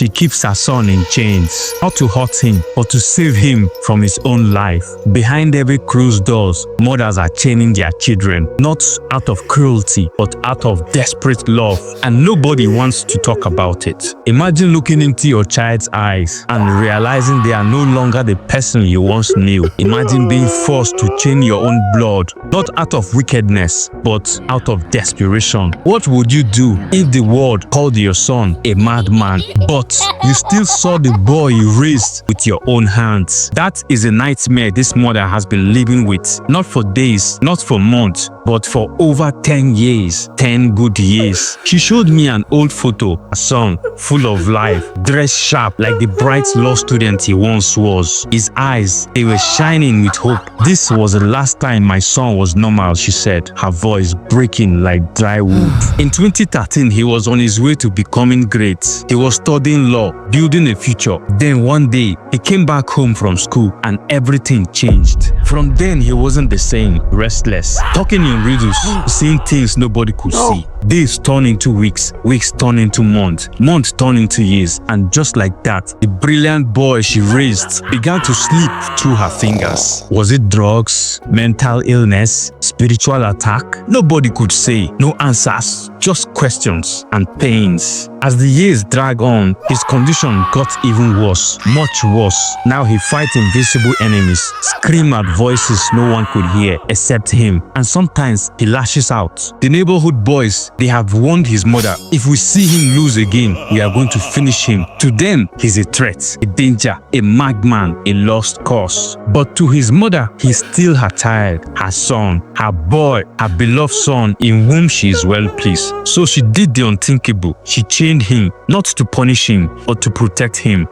She keeps her son in chains, not to hurt him, but to save him from his own life. Behind every closed doors, mothers are chaining their children, not out of cruelty, but out of desperate love. And nobody wants to talk about it. Imagine looking into your child's eyes and realizing they are no longer the person you once knew. Imagine being forced to chain your own blood, not out of wickedness, but out of desperation. What would you do if the world called your son a madman, but you still saw the boy you raised with your own hands? That is a nightmare this mother has been living with, not for days, not for months, but for over 10 years, 10 good years. She showed me an old photo, a son full of life, dressed sharp like the bright law student he once was. His eyes, they were shining with hope. This was the last time my son was normal, she said, her voice breaking like dry wood. In 2013, he was on his way to becoming great. He was studying law, building a future. Then one day, he came back home from school and everything changed. From then, he wasn't the same, restless, talking in riddles, seeing things nobody could see. Days turned into weeks, weeks turned into months, months turned into years, and just like that, the brilliant boy she raised began to slip through her fingers. Was it drugs, mental illness, spiritual attack? Nobody could say. No answers, just questions and pains. As the years drag on, his condition got even worse, much worse. Now he fights invisible enemies, scream at voices no one could hear except him, and sometimes he lashes out. The neighborhood boys, they have warned his mother, if we see him lose again, we are going to finish him. To them, he's a threat, a danger, a madman, a lost cause. But to his mother, he's still her child, her son, her boy, her beloved son in whom she is well pleased. So she did the unthinkable. She chained him, not to punish him, but to protect him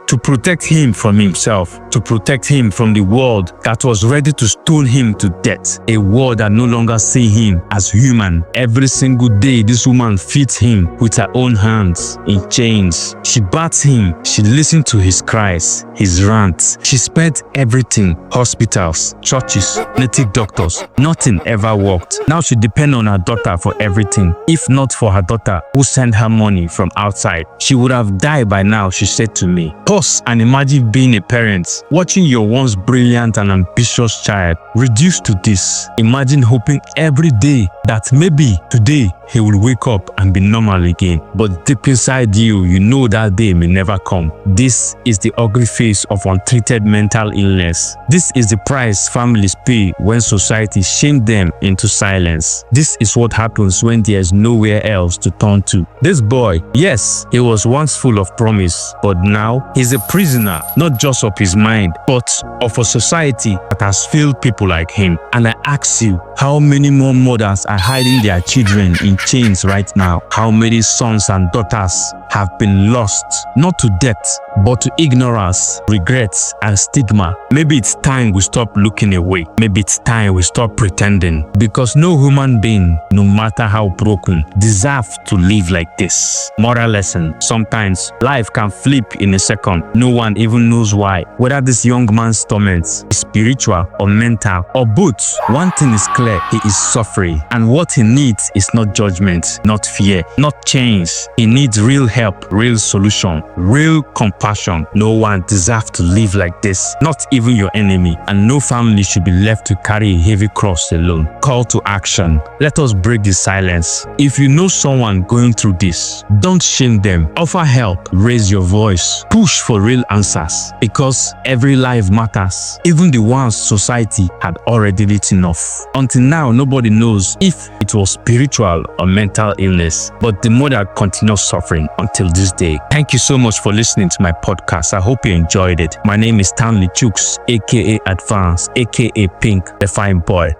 from himself, to protect him from the world that was ready to stone him to death, a world that no longer see him as human. Every single day, this woman feeds him with her own hands, in chains. She bats him, she listened to his cries, his rants. She spent everything, hospitals, churches, native doctors. Nothing ever worked. Now she depends on her daughter for everything. If not for her daughter, who sent her money from outside, she would have died by now, she said to me. Pause and imagine being a parent, watching your once brilliant and ambitious child reduced to this. Imagine hoping every day that maybe today he will wake up and be normal again. But deep inside you, you know that day may never come. This is the ugly face of untreated mental illness. This is the price families pay when society shames them into silence. This is what happens when there is nowhere else to turn to. This boy, yes, he was once full of promise, but now he's a prisoner, not just of his mind, but of a society that has failed people like him. And I ask you, how many more mothers are hiding their children in chains right now? How many sons and daughters have been lost, not to death, but to ignorance, regrets, and stigma? Maybe it's time we stop looking away. Maybe it's time we stop pretending. Because no human being, no matter how broken, deserves to live like this. Moral lesson: sometimes life can flip in a second. No one even knows why. Whether this young man's torment is spiritual or mental or both, one thing is clear: he is suffering. And what he needs is not judgment, not fear, not change. He needs real help, real solution, real compassion. No one deserves to live like this, not even your enemy. And no family should be left to carry a heavy cross alone. Call to action. Let us break the silence. If you know someone going through this, don't shame them. Offer help. Raise your voice. Push for real answers. Because every life matters, even the ones society had already written off. Until now, nobody knows if it was spiritual or mental illness, but the mother continues suffering until this day. Thank you so much for listening to my podcast. I hope you enjoyed it. My name is Stanley Chooks, aka Advance, aka Pink, the fine boy.